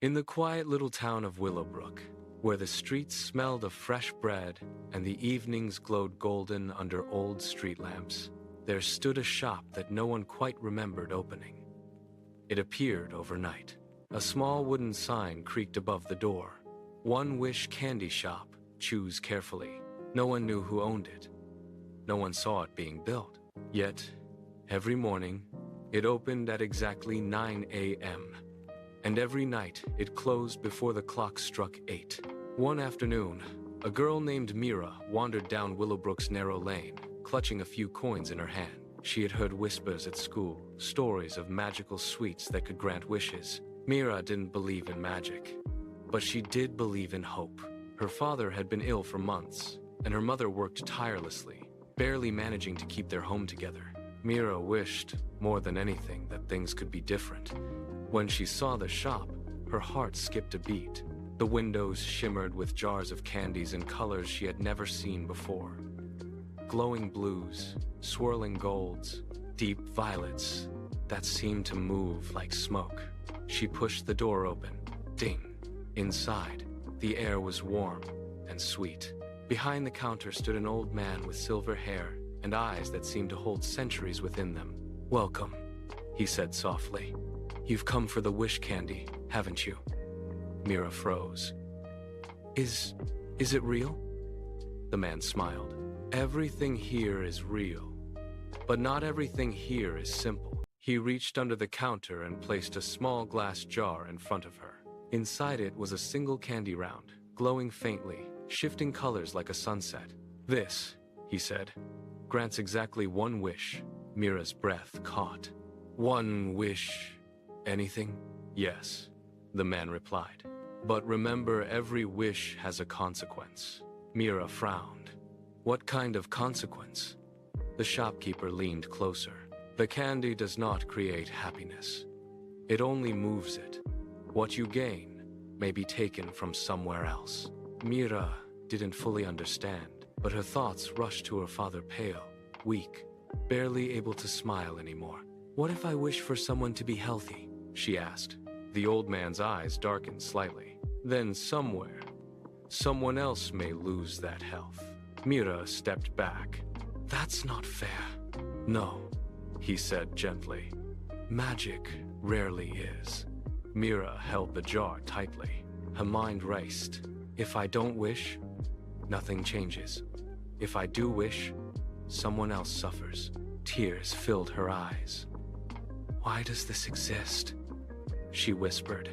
In the quiet little town of Willowbrook, where the streets smelled of fresh bread and the evenings glowed golden under old street lamps, there stood a shop that no one quite remembered opening. It appeared overnight. A small wooden sign creaked above the door. One Wish Candy Shop, choose carefully. No one knew who owned it. No one saw it being built. Yet, every morning, it opened at exactly 9 a.m. And every night, it closed before the clock struck 8. One afternoon, a girl named Mira wandered down Willowbrook's narrow lane, clutching a few coins in her hand. She had heard whispers at school, stories of magical sweets that could grant wishes. Mira didn't believe in magic, but she did believe in hope. Her father had been ill for months, and her mother worked tirelessly, barely managing to keep their home together. Mira wished, more than anything, that things could be different. When she saw the shop, her heart skipped a beat. The windows shimmered with jars of candies in colors she had never seen before. Glowing blues, swirling golds, deep violets that seemed to move like smoke. She pushed the door open. Ding! Inside, the air was warm and sweet. Behind the counter stood an old man with silver hair and eyes that seemed to hold centuries within them. "Welcome," he said softly. "You've come for the wish candy, haven't you?" Mira froze. Is it real?" The man smiled. "Everything here is real, but not everything here is simple." He reached under the counter and placed a small glass jar in front of her. Inside it was a single candy round, glowing faintly, shifting colors like a sunset. "This," he said, "grants exactly one wish." Mira's breath caught. "One wish? Anything?" "Yes," the man replied. "But remember, every wish has a consequence." Mira frowned. "What kind of consequence?" The shopkeeper leaned closer. "The candy does not create happiness. It only moves it. What you gain may be taken from somewhere else." Mira didn't fully understand, but her thoughts rushed to her father, pale, weak, barely able to smile anymore. "What if I wish for someone to be healthy?" she asked. The old man's eyes darkened slightly. "Then somewhere, someone else may lose that health." Mira stepped back. "That's not fair." "No," he said gently. "Magic rarely is." Mira held the jar tightly. Her mind raced. "If I don't wish, nothing changes. If I do wish, someone else suffers." Tears filled her eyes. "Why does this exist?" she whispered.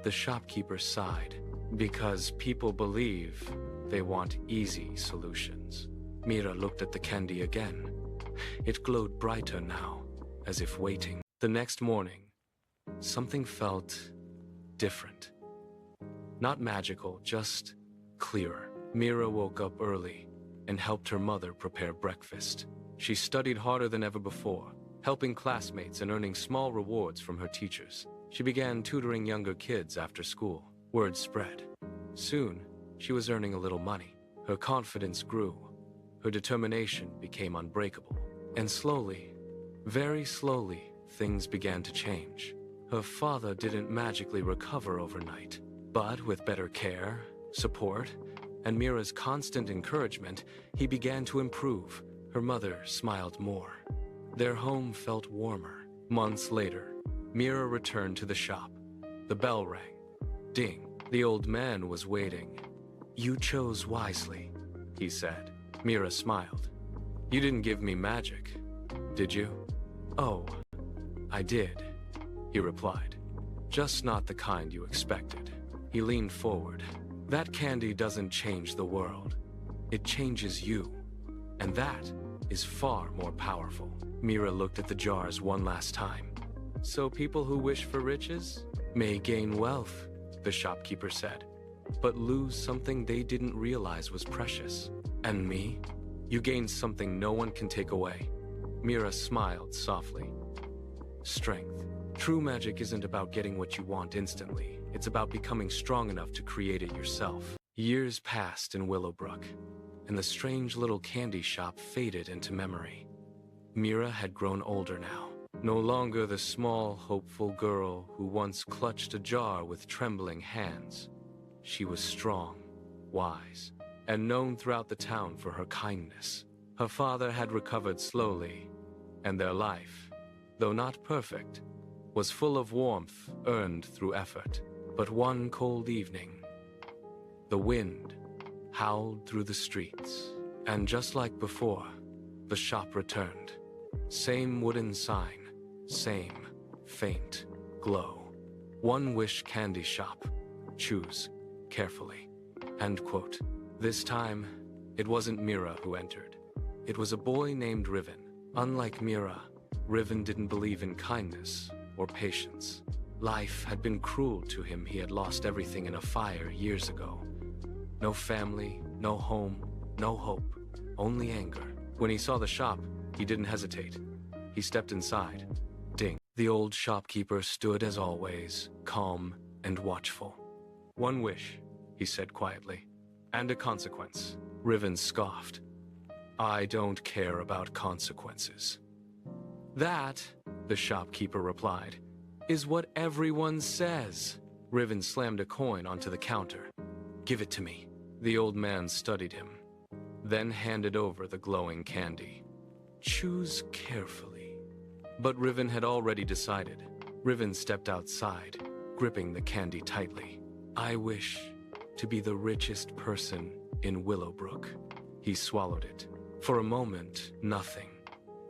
The shopkeeper sighed. "Because people believe they want easy solutions." Mira looked at the candy again. It glowed brighter now, as if waiting. The next morning, something felt different. Not magical, just clearer. Mira woke up early and helped her mother prepare breakfast. She studied harder than ever before, helping classmates and earning small rewards from her teachers. She began tutoring younger kids after school. Word spread. Soon, she was earning a little money. Her confidence grew. Her determination became unbreakable. And slowly, very slowly, things began to change. Her father didn't magically recover overnight, but with better care, support, and Mira's constant encouragement, he began to improve. Her mother smiled more. Their home felt warmer. Months later, Mira returned to the shop. The bell rang. Ding. The old man was waiting. "You chose wisely," he said. Mira smiled. "You didn't give me magic, did you?" "Oh, I did," he replied. "Just not the kind you expected." He leaned forward. "That candy doesn't change the world. It changes you. And that is far more powerful." Mira looked at the jars one last time. "So people who wish for riches may gain wealth," the shopkeeper said, "but lose something they didn't realize was precious. And me? You gained something no one can take away." Mira smiled softly. "Strength. True magic isn't about getting what you want instantly. It's about becoming strong enough to create it yourself." Years passed in Willowbrook, and the strange little candy shop faded into memory. Mira had grown older now. No longer the small, hopeful girl who once clutched a jar with trembling hands. She was strong, wise, and known throughout the town for her kindness. Her father had recovered slowly, and their life, though not perfect, was full of warmth earned through effort. But one cold evening, the wind howled through the streets, and just like before, the shop returned. Same wooden sign, same faint glow. One wish candy shop. Choose carefully. End quote. This time, it wasn't Mira who entered. It was a boy named Rivan. Unlike Mira, Rivan didn't believe in kindness or patience. Life had been cruel to him. He had lost everything in a fire years ago. No family, no home, no hope, only anger. When he saw the shop, he didn't hesitate. He stepped inside. Ding. The old shopkeeper stood as always, calm and watchful. One wish, he said quietly, and a consequence. Rivan scoffed. I don't care about consequences. That, the shopkeeper replied, is what everyone says. Rivan slammed a coin onto the counter. Give it to me. The old man studied him, then handed over the glowing candy. Choose carefully. But Rivan had already decided. Rivan stepped outside, gripping the candy tightly. I wish to be the richest person in Willowbrook. He swallowed it. For a moment, nothing.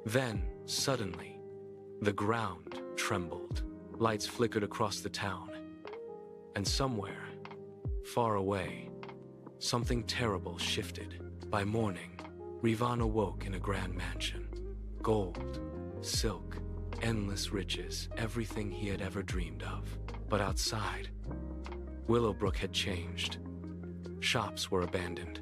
Then, suddenly, the ground trembled. Lights flickered across the town. And somewhere, far away, something terrible shifted. By morning, Rivan awoke in a grand mansion. Gold, silk, endless riches, everything he had ever dreamed of. But outside, Willowbrook had changed. Shops were abandoned.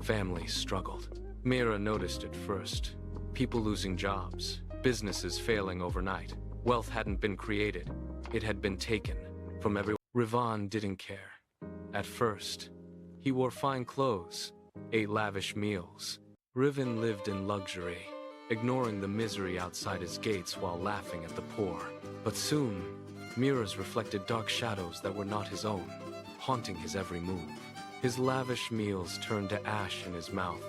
Families struggled. Mira noticed it first. People losing jobs, businesses failing overnight. Wealth hadn't been created. It had been taken from everyone. Rivan didn't care. At first, he wore fine clothes, ate lavish meals. Rivan lived in luxury, ignoring the misery outside his gates while laughing at the poor. But soon, mirrors reflected dark shadows that were not his own, haunting his every move. His lavish meals turned to ash in his mouth,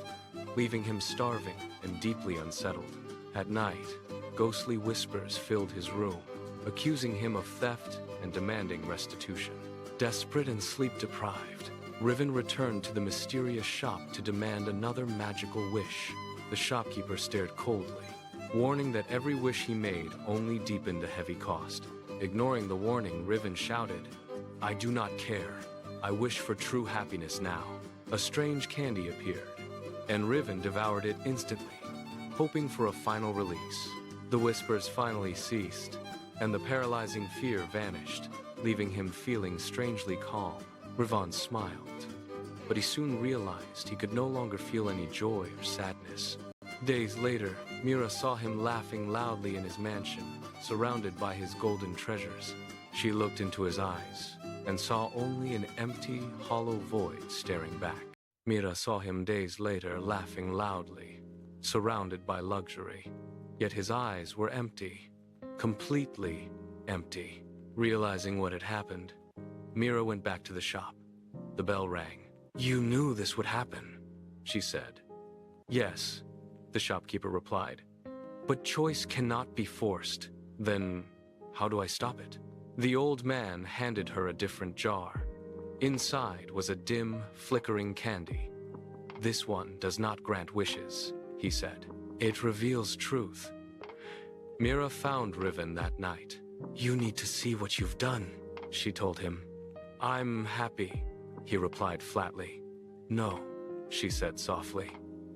leaving him starving and deeply unsettled. At night, ghostly whispers filled his room, accusing him of theft and demanding restitution. Desperate and sleep-deprived, Rivan returned to the mysterious shop to demand another magical wish. The shopkeeper stared coldly, warning that every wish he made only deepened the heavy cost. Ignoring the warning, Rivan shouted, I do not care. I wish for true happiness now. A strange candy appeared, and Rivan devoured it instantly, hoping for a final release. The whispers finally ceased, and the paralyzing fear vanished, leaving him feeling strangely calm. Rivan smiled, but he soon realized he could no longer feel any joy or sadness. Days later, Mira saw him laughing loudly in his mansion, surrounded by his golden treasures. She looked into his eyes and saw only an empty, hollow void staring back. Mira saw him days later laughing loudly, surrounded by luxury. Yet his eyes were empty, completely empty. Realizing what had happened, Mira went back to the shop. The bell rang. You knew this would happen, she said. Yes, the shopkeeper replied. But choice cannot be forced. Then, how do I stop it? The old man handed her a different jar. Inside was a dim, flickering candy. This one does not grant wishes, he said. It reveals truth. Mira found Rivan that night. You need to see what you've done, she told him. I'm happy, he replied flatly. No, she said softly.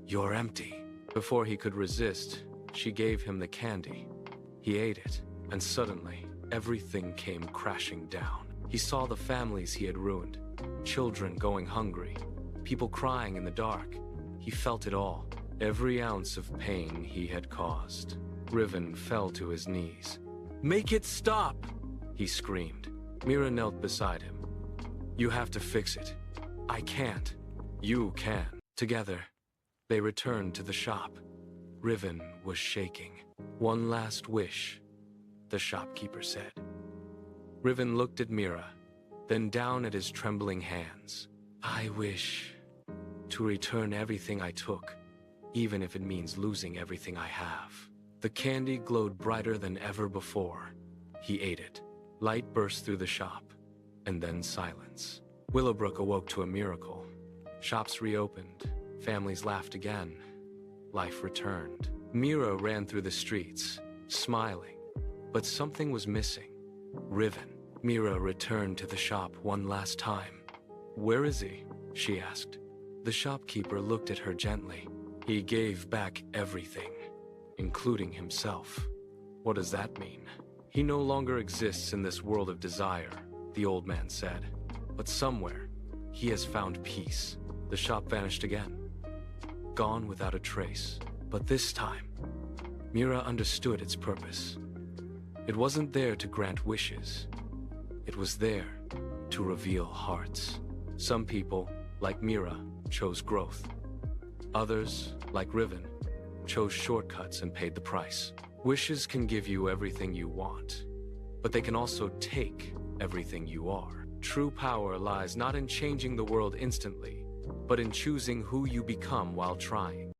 You're empty. Before he could resist, she gave him the candy. He ate it, and suddenly, everything came crashing down. He saw the families he had ruined, children going hungry, people crying in the dark. He felt it all, every ounce of pain he had caused. Rivan fell to his knees. Make it stop, he screamed. Mira knelt beside him. You have to fix it. I can't. You can. Together, they returned to the shop. Rivan was shaking. One last wish, the shopkeeper said. Rivan looked at Mira, then down at his trembling hands. I wish to return everything I took, even if it means losing everything I have. The candy glowed brighter than ever before. He ate it. Light burst through the shop, and then silence. Willowbrook awoke to a miracle. Shops reopened, families laughed again. Life returned. Mira ran through the streets, smiling, but something was missing. Rivan. Mira returned to the shop one last time. Where is he? She asked. The shopkeeper looked at her gently. He gave back everything, including himself. What does that mean? He no longer exists in this world of desire, the old man said. But somewhere, he has found peace. The shop vanished again, gone without a trace. But this time, Mira understood its purpose. It wasn't there to grant wishes. It was there to reveal hearts. Some people, like Mira, chose growth. Others, like Rivan, chose shortcuts and paid the price. Wishes can give you everything you want, but they can also take everything you are. True power lies not in changing the world instantly, but in choosing who you become while trying.